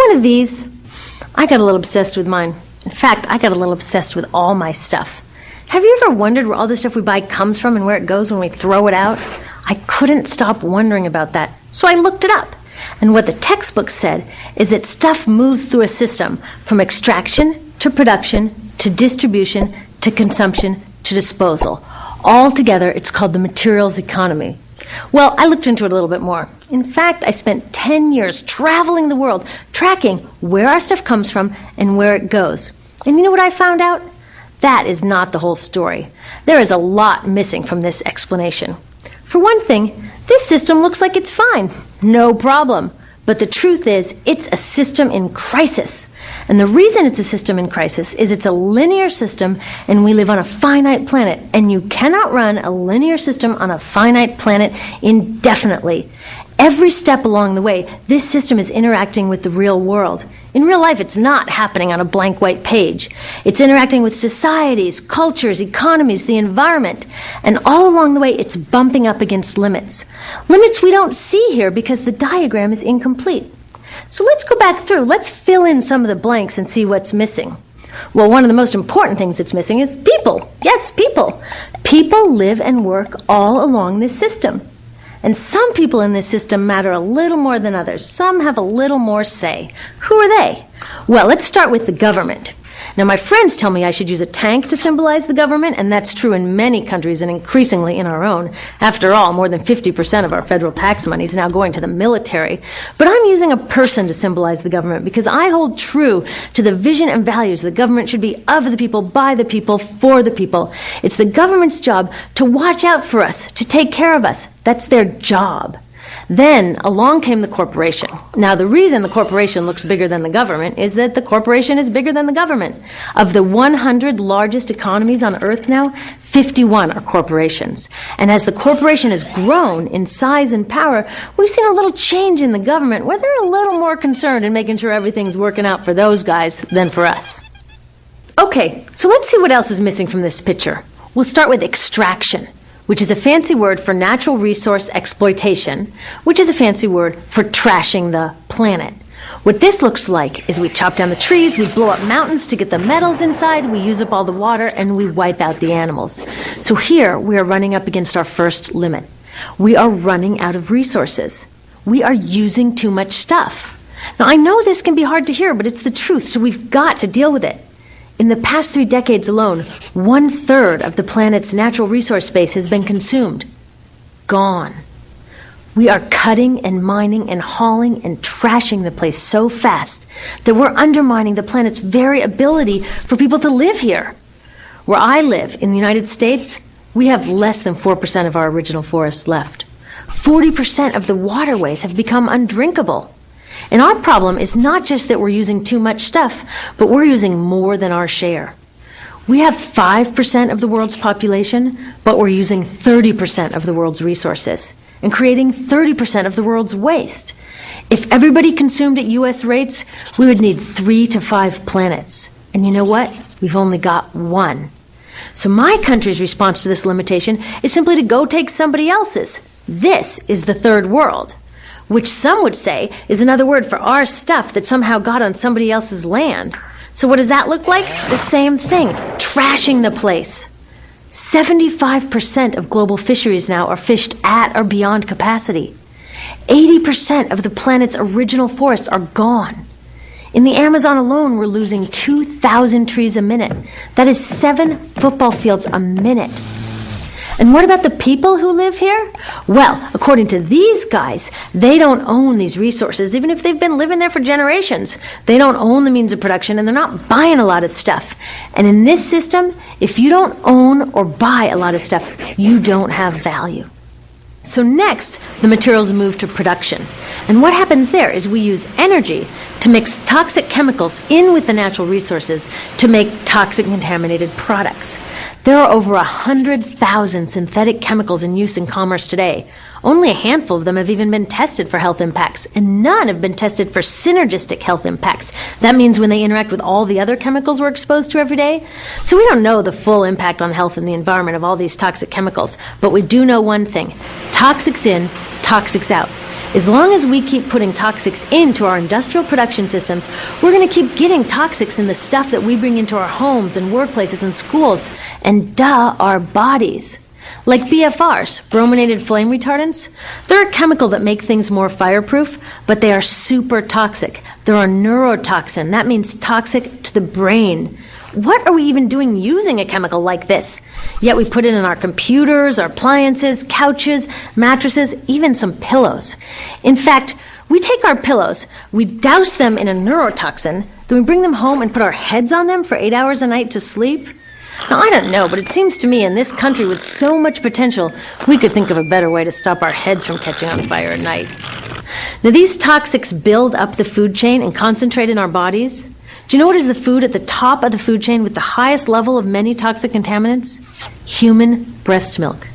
One of these, I got a little obsessed with mine. In fact, I got a little obsessed with all my stuff. Have you ever wondered where all the stuff we buy comes from and where it goes when we throw it out? I couldn't stop wondering about that, so I looked it up. And what the textbook said is that stuff moves through a system from extraction to production to distribution to consumption to disposal. All together, it's called the materials economy. Well, I looked into it a little bit more. In fact, I spent 10 years traveling the world, tracking where our stuff comes from and where it goes. And you know what I found out? That is not the whole story. There is a lot missing from this explanation. For one thing, this system looks like it's fine. No problem. But the truth is, it's a system in crisis. And the reason it's a system in crisis is it's a linear system, and we live on a finite planet. And you cannot run a linear system on a finite planet indefinitely. Every step along the way, this system is interacting with the real world. In real life, it's not happening on a blank white page. It's interacting with societies, cultures, economies, the environment. And all along the way, it's bumping up against limits. Limits we don't see here because the diagram is incomplete. So let's go back through. Let's fill in some of the blanks and see what's missing. Well, one of the most important things that's missing is people. Yes, people. People live and work all along this system. And some people in this system matter a little more than others. Some have a little more say. Who are they? Well, let's start with the government. Now, my friends tell me I should use a tank to symbolize the government, and that's true in many countries and increasingly in our own. After all, more than 50% of our federal tax money is now going to the military. But I'm using a person to symbolize the government because I hold true to the vision and values the government should be of the people, by the people, for the people. It's the government's job to watch out for us, to take care of us. That's their job. Then along came the corporation. Now, the reason the corporation looks bigger than the government is that the corporation is bigger than the government. Of the 100 largest economies on Earth now, 51 are corporations. And as the corporation has grown in size and power, we've seen a little change in the government where they're a little more concerned in making sure everything's working out for those guys than for us. Okay, so let's see what else is missing from this picture. We'll start with extraction, which is a fancy word for natural resource exploitation, which is a fancy word for trashing the planet. What this looks like is we chop down the trees, we blow up mountains to get the metals inside, we use up all the water, and we wipe out the animals. So here we are running up against our first limit. We are running out of resources. We are using too much stuff. Now, I know this can be hard to hear, but it's the truth, so we've got to deal with it. In the past 3 decades alone, 1/3 of the planet's natural resource space has been consumed. Gone. We are cutting and mining and hauling and trashing the place so fast that we're undermining the planet's very ability for people to live here. Where I live, in the United States, we have less than 4% of our original forests left. 40% of the waterways have become undrinkable. And our problem is not just that we're using too much stuff, but we're using more than our share. We have 5% of the world's population, but we're using 30% of the world's resources and creating 30% of the world's waste. If everybody consumed at U.S. rates, we would need 3 to 5 planets. And you know what? We've only got 1. So my country's response to this limitation is simply to go take somebody else's. This is the third world, which some would say is another word for our stuff that somehow got on somebody else's land. So what does that look like? The same thing, trashing the place. 75% of global fisheries now are fished at or beyond capacity. 80% of the planet's original forests are gone. In the Amazon alone, we're losing 2,000 trees a minute. That is 7 football fields a minute. And what about the people who live here? Well, according to these guys, they don't own these resources, even if they've been living there for generations. They don't own the means of production, and they're not buying a lot of stuff. And in this system, if you don't own or buy a lot of stuff, you don't have value. So next, the materials move to production. And what happens there is we use energy to mix toxic chemicals in with the natural resources to make toxic contaminated products. There are over 100,000 synthetic chemicals in use in commerce today. Only a handful of them have even been tested for health impacts, and none have been tested for synergistic health impacts. That means when they interact with all the other chemicals we're exposed to every day. So we don't know the full impact on health and the environment of all these toxic chemicals, but we do know one thing: toxics in, toxics out. As long as we keep putting toxics into our industrial production systems, we're going to keep getting toxics in the stuff that we bring into our homes and workplaces and schools, and our bodies. Like BFRs, brominated flame retardants. They're a chemical that make things more fireproof, but they are super toxic. They're a neurotoxin. That means toxic to the brain. What are we even doing using a chemical like this? Yet we put it in our computers, our appliances, couches, mattresses, even some pillows. In fact, we take our pillows, we douse them in a neurotoxin, then we bring them home and put our heads on them for 8 hours a night to sleep. Now, I don't know, but it seems to me in this country with so much potential, we could think of a better way to stop our heads from catching on fire at night. Now, these toxics build up the food chain and concentrate in our bodies. Do you know what is the food at the top of the food chain with the highest level of many toxic contaminants? Human breast milk.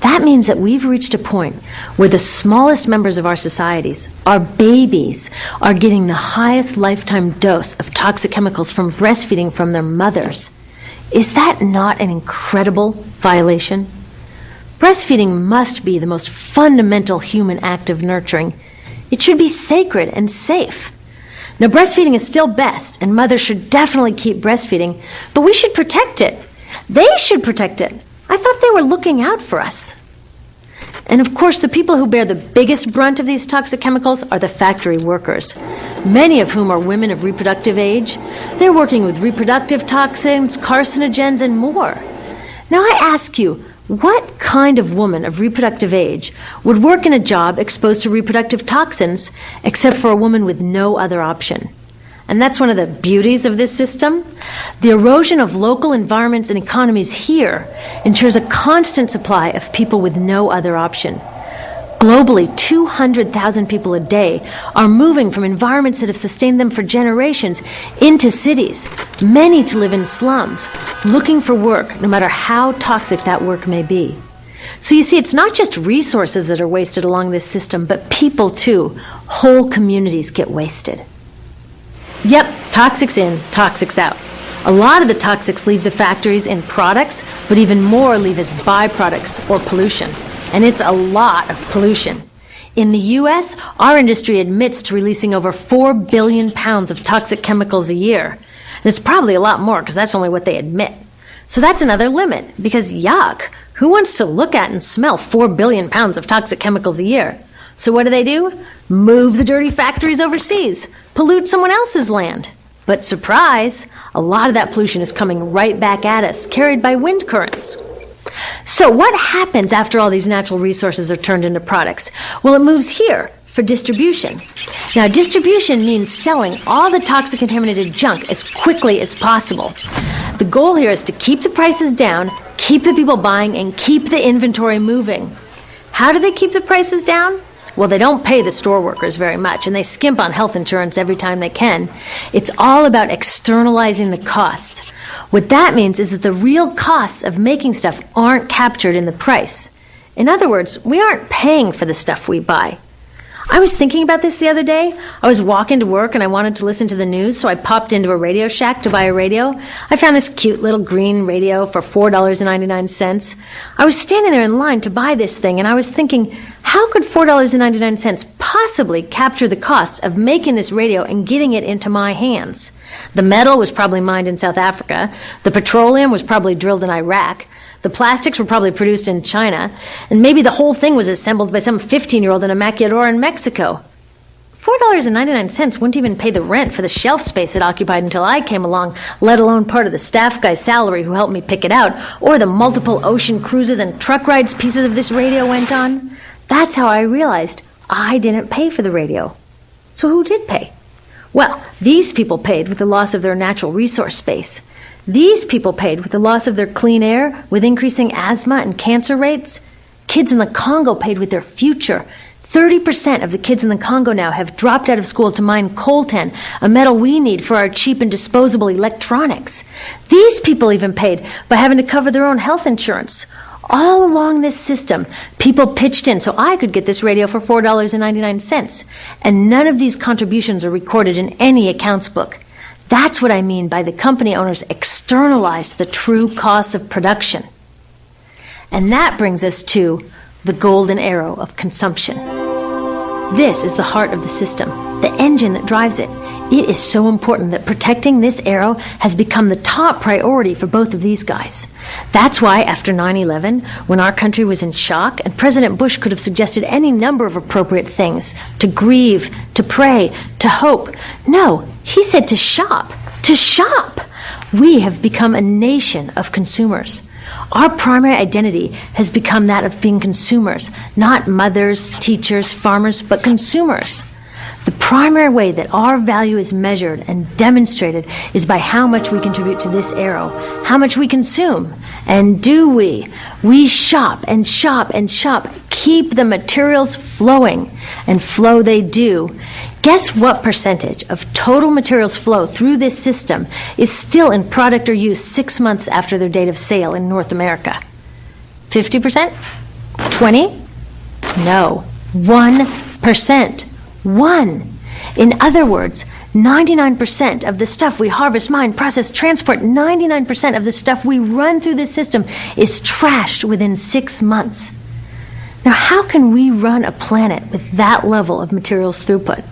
That means that we've reached a point where the smallest members of our societies, our babies, are getting the highest lifetime dose of toxic chemicals from breastfeeding from their mothers. Is that not an incredible violation? Breastfeeding must be the most fundamental human act of nurturing. It should be sacred and safe. Now, breastfeeding is still best, and mothers should definitely keep breastfeeding, but we should protect it. They should protect it. I thought they were looking out for us. And of course, the people who bear the biggest brunt of these toxic chemicals are the factory workers, many of whom are women of reproductive age. They're working with reproductive toxins, carcinogens, and more. Now, I ask you, what kind of woman of reproductive age would work in a job exposed to reproductive toxins except for a woman with no other option? And that's one of the beauties of this system. The erosion of local environments and economies here ensures a constant supply of people with no other option. Globally, 200,000 people a day are moving from environments that have sustained them for generations into cities, many to live in slums, looking for work, no matter how toxic that work may be. So you see, it's not just resources that are wasted along this system, but people too. Whole communities get wasted. Yep, toxics in, toxics out. A lot of the toxics leave the factories in products, but even more leave as byproducts or pollution. And it's a lot of pollution. In the U.S., our industry admits to releasing over 4 billion pounds of toxic chemicals a year. And it's probably a lot more because that's only what they admit. So that's another limit, because yuck, who wants to look at and smell 4 billion pounds of toxic chemicals a year? So what do? Move the dirty factories overseas, pollute someone else's land. But surprise, a lot of that pollution is coming right back at us, carried by wind currents. So what happens after all these natural resources are turned into products? Well, it moves here for distribution. Now, distribution means selling all the toxic contaminated junk as quickly as possible. The goal here is to keep the prices down, keep the people buying, and keep the inventory moving. How do they keep the prices down? Well, they don't pay the store workers very much, and they skimp on health insurance every time they can. It's all about externalizing the costs. What that means is that the real costs of making stuff aren't captured in the price. In other words, we aren't paying for the stuff we buy. I was thinking about this the other day. I was walking to work and I wanted to listen to the news, so I popped into a Radio Shack to buy a radio. I found this cute little green radio for $4.99. I was standing there in line to buy this thing, and I was thinking, how could $4.99 possibly capture the cost of making this radio and getting it into my hands? The metal was probably mined in South Africa. The petroleum was probably drilled in Iraq. The plastics were probably produced in China, and maybe the whole thing was assembled by some 15-year-old in a maquiladora in Mexico. $4.99 wouldn't even pay the rent for the shelf space it occupied until I came along, let alone part of the staff guy's salary who helped me pick it out, or the multiple ocean cruises and truck rides pieces of this radio went on. That's how I realized I didn't pay for the radio. So who did pay? Well, these people paid with the loss of their natural resource space. These people paid with the loss of their clean air, with increasing asthma and cancer rates. Kids in the Congo paid with their future. 30% of the kids in the Congo now have dropped out of school to mine coltan, a metal we need for our cheap and disposable electronics. These people even paid by having to cover their own health insurance. All along this system, people pitched in so I could get this radio for $4.99. And none of these contributions are recorded in any accounts book. That's what I mean by the company owners externalize the true costs of production. And that brings us to the golden arrow of consumption. This is the heart of the system, the engine that drives it. It is so important that protecting this arrow has become the top priority for both of these guys. That's why after 9/11, when our country was in shock, and President Bush could have suggested any number of appropriate things, to grieve, to pray, to hope. No, he said to shop. To shop! We have become a nation of consumers. Our primary identity has become that of being consumers, not mothers, teachers, farmers, but consumers. The primary way that our value is measured and demonstrated is by how much we contribute to this arrow, how much we consume. And do we? We shop and shop and shop, keep the materials flowing, and flow they do. Guess what percentage of total materials flow through this system is still in product or use 6 months after their date of sale in North America? 50%? 20? No, 1%. 1. In other words, 99% of the stuff we harvest, mine, process, transport, 99% of the stuff we run through this system is trashed within 6 months. Now, how can we run a planet with that level of materials throughput?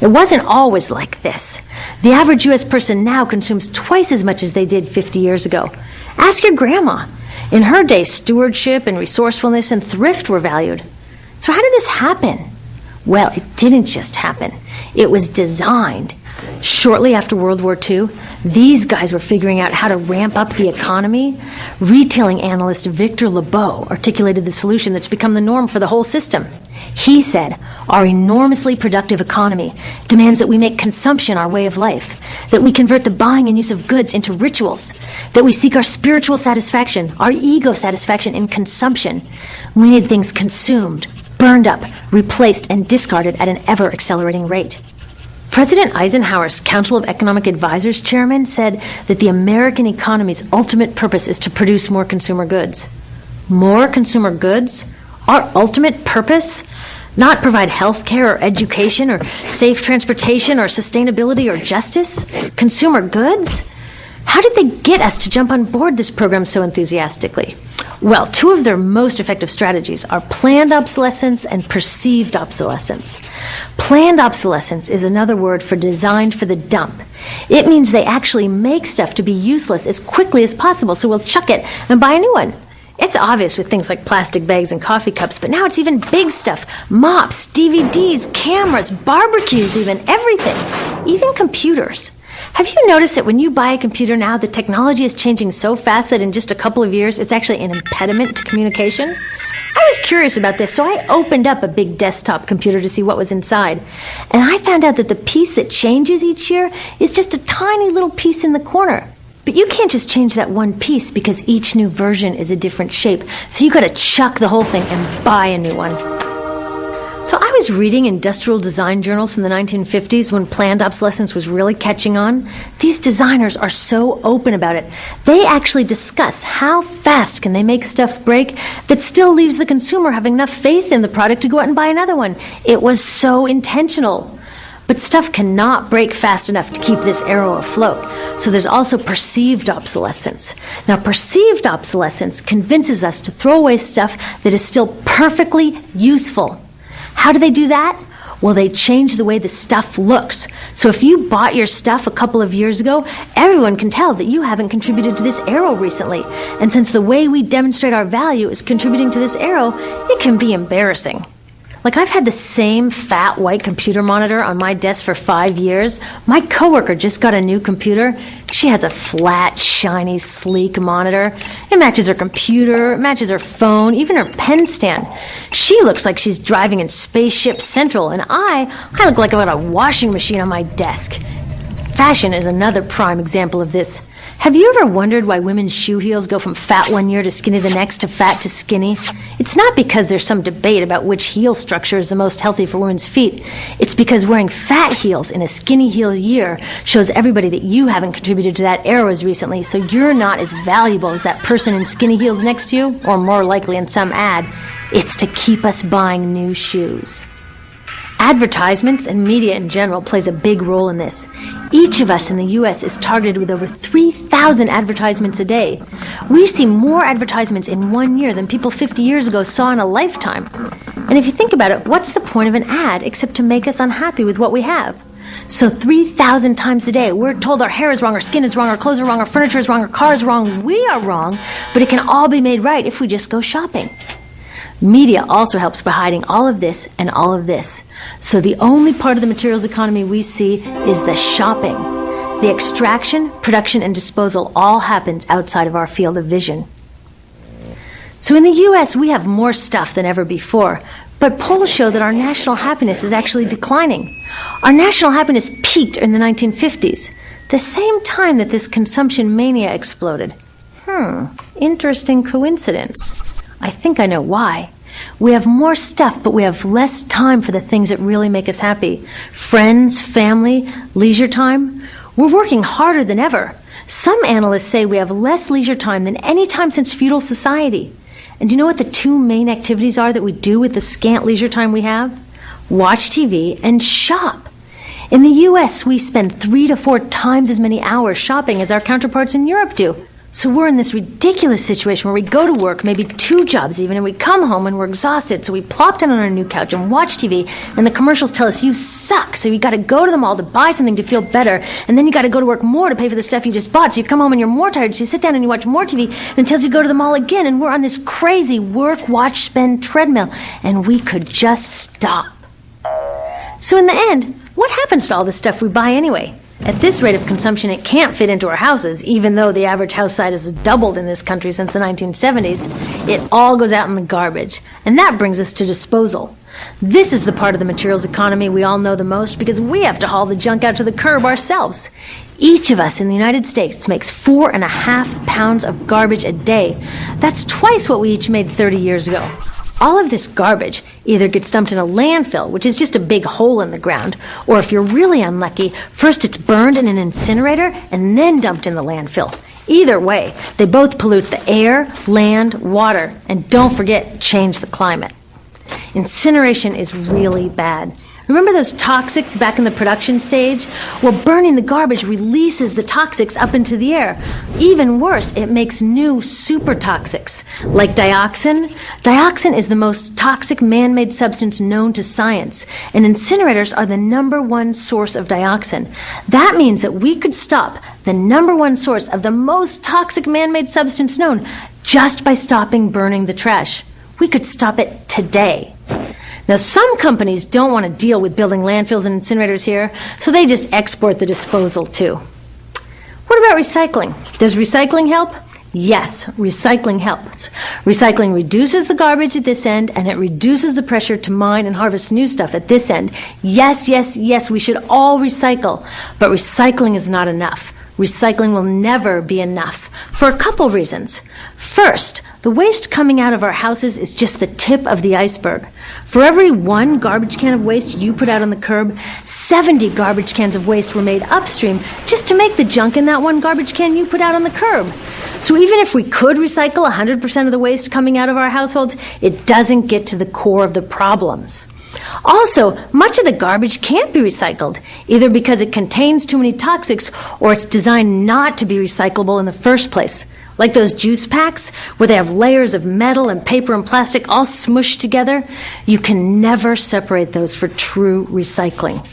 It wasn't always like this. The average U.S. person now consumes twice as much as they did 50 years ago. Ask your grandma. In her day, stewardship and resourcefulness and thrift were valued. So how did this happen? Well, it didn't just happen. It was designed. Shortly after World War II, these guys were figuring out how to ramp up the economy. Retailing analyst Victor Lebeau articulated the solution that's become the norm for the whole system. He said, our enormously productive economy demands that we make consumption our way of life, that we convert the buying and use of goods into rituals, that we seek our spiritual satisfaction, our ego satisfaction in consumption. We need things consumed, burned up, replaced, and discarded at an ever-accelerating rate. President Eisenhower's Council of Economic Advisors chairman said that the American economy's ultimate purpose is to produce more consumer goods. More consumer goods? Our ultimate purpose? Not provide health care or education or safe transportation or sustainability or justice? Consumer goods? How did they get us to jump on board this program so enthusiastically? Well, two of their most effective strategies are planned obsolescence and perceived obsolescence. Planned obsolescence is another word for designed for the dump. It means they actually make stuff to be useless as quickly as possible, so we'll chuck it and buy a new one. It's obvious with things like plastic bags and coffee cups, but now it's even big stuff. Mops, DVDs, cameras, barbecues even, everything. Even computers. Have you noticed that when you buy a computer now, the technology is changing so fast that in just a couple of years, it's actually an impediment to communication? I was curious about this, so I opened up a big desktop computer to see what was inside. And I found out that the piece that changes each year is just a tiny little piece in the corner. But you can't just change that one piece because each new version is a different shape. So you got to chuck the whole thing and buy a new one. So I was reading industrial design journals from the 1950s when planned obsolescence was really catching on. These designers are so open about it. They actually discuss how fast can they make stuff break that still leaves the consumer having enough faith in the product to go out and buy another one. It was so intentional. But stuff cannot break fast enough to keep this arrow afloat. So there's also perceived obsolescence. Now, perceived obsolescence convinces us to throw away stuff that is still perfectly useful. How do they do that? Well, they change the way the stuff looks. So if you bought your stuff a couple of years ago, everyone can tell that you haven't contributed to this arrow recently. And since the way we demonstrate our value is contributing to this arrow, it can be embarrassing. Like, I've had the same fat white computer monitor on my desk for 5 years. My coworker just got a new computer. She has a flat, shiny, sleek monitor. It matches her computer, it matches her phone, even her pen stand. She looks like she's driving in Spaceship Central, and I look like I've got a washing machine on my desk. Fashion is another prime example of this. Have you ever wondered why women's shoe heels go from fat one year to skinny the next to fat to skinny? It's not because there's some debate about which heel structure is the most healthy for women's feet. It's because wearing fat heels in a skinny heel year shows everybody that you haven't contributed to that era as recently, so you're not as valuable as that person in skinny heels next to you, or more likely in some ad. It's to keep us buying new shoes. Advertisements and media in general plays a big role in this. Each of us in the U.S. is targeted with over 3,000 advertisements a day. We see more advertisements in 1 year than people 50 years ago saw in a lifetime. And if you think about it, what's the point of an ad except to make us unhappy with what we have? So 3,000 times a day, we're told our hair is wrong, our skin is wrong, our clothes are wrong, our furniture is wrong, our car is wrong, we are wrong, but it can all be made right if we just go shopping. Media also helps by hiding all of this and all of this. So the only part of the materials economy we see is the shopping. The extraction, production, and disposal all happens outside of our field of vision. So in the U.S., we have more stuff than ever before, but polls show that our national happiness is actually declining. Our national happiness peaked in the 1950s, the same time that this consumption mania exploded. Interesting coincidence. I think I know why. We have more stuff, but we have less time for the things that really make us happy. Friends, family, leisure time. We're working harder than ever. Some analysts say we have less leisure time than any time since feudal society. And do you know what the two main activities are that we do with the scant leisure time we have? Watch TV and shop. In the U.S., we spend 3 to 4 times as many hours shopping as our counterparts in Europe do. So we're in this ridiculous situation where we go to work, maybe 2 jobs even, and we come home and we're exhausted. So we plop down on our new couch and watch TV, and the commercials tell us you suck. So you got to go to the mall to buy something to feel better, and then you got to go to work more to pay for the stuff you just bought. So you come home and you're more tired, so you sit down and you watch more TV, and it tells you to go to the mall again, and we're on this crazy work, watch, spend treadmill, and we could just stop. So in the end, what happens to all the stuff we buy anyway? At this rate of consumption, it can't fit into our houses, even though the average house size has doubled in this country since the 1970s. It all goes out in the garbage. And that brings us to disposal. This is the part of the materials economy we all know the most because we have to haul the junk out to the curb ourselves. Each of us in the United States makes 4.5 pounds of garbage a day. That's twice what we each made 30 years ago. All of this garbage either gets dumped in a landfill, which is just a big hole in the ground, or if you're really unlucky, first it's burned in an incinerator and then dumped in the landfill. Either way, they both pollute the air, land, water, and don't forget, change the climate. Incineration is really bad. Remember those toxics back in the production stage? Well, burning the garbage releases the toxics up into the air. Even worse, it makes new super toxics, like dioxin. Dioxin is the most toxic man-made substance known to science, and incinerators are the #1 source of dioxin. That means that we could stop the #1 source of the most toxic man-made substance known just by stopping burning the trash. We could stop it today. Now, some companies don't want to deal with building landfills and incinerators here, so they just export the disposal too. What about recycling? Does recycling help? Yes, recycling helps. Recycling reduces the garbage at this end, and it reduces the pressure to mine and harvest new stuff at this end. Yes, yes, yes, we should all recycle, but recycling is not enough. Recycling will never be enough for a couple reasons. First, the waste coming out of our houses is just the tip of the iceberg. For every 1 garbage can of waste you put out on the curb, 70 garbage cans of waste were made upstream just to make the junk in that 1 garbage can you put out on the curb. So even if we could recycle 100% of the waste coming out of our households, it doesn't get to the core of the problems. Also, much of the garbage can't be recycled, either because it contains too many toxics or it's designed not to be recyclable in the first place. Like those juice packs, where they have layers of metal and paper and plastic all smushed together, you can never separate those for true recycling.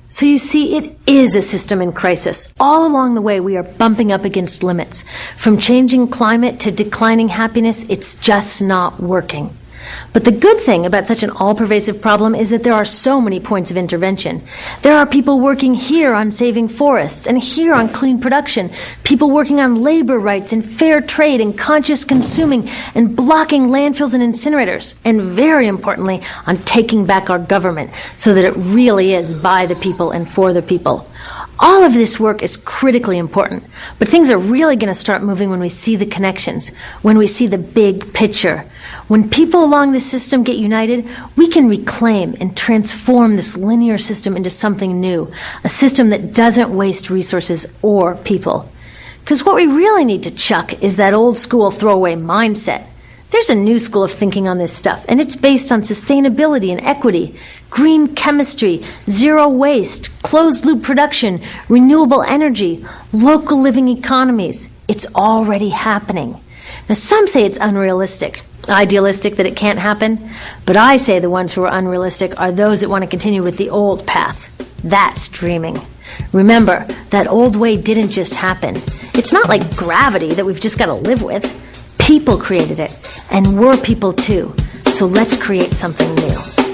So you see, it is a system in crisis. All along the way, we are bumping up against limits. From changing climate to declining happiness, it's just not working. But the good thing about such an all-pervasive problem is that there are so many points of intervention. There are people working here on saving forests and here on clean production, people working on labor rights and fair trade and conscious consuming and blocking landfills and incinerators, and very importantly, on taking back our government so that it really is by the people and for the people. All of this work is critically important, but things are really going to start moving when we see the connections, when we see the big picture. When people along the system get united, we can reclaim and transform this linear system into something new, a system that doesn't waste resources or people. Because what we really need to chuck is that old school throwaway mindset. There's a new school of thinking on this stuff, and it's based on sustainability and equity, green chemistry, zero waste, closed-loop production, renewable energy, local living economies. It's already happening. Now, some say it's unrealistic, idealistic that it can't happen, but I say the ones who are unrealistic are those that want to continue with the old path. That's dreaming. Remember, that old way didn't just happen. It's not like gravity that we've just got to live with. People created it, and we're people too. So let's create something new.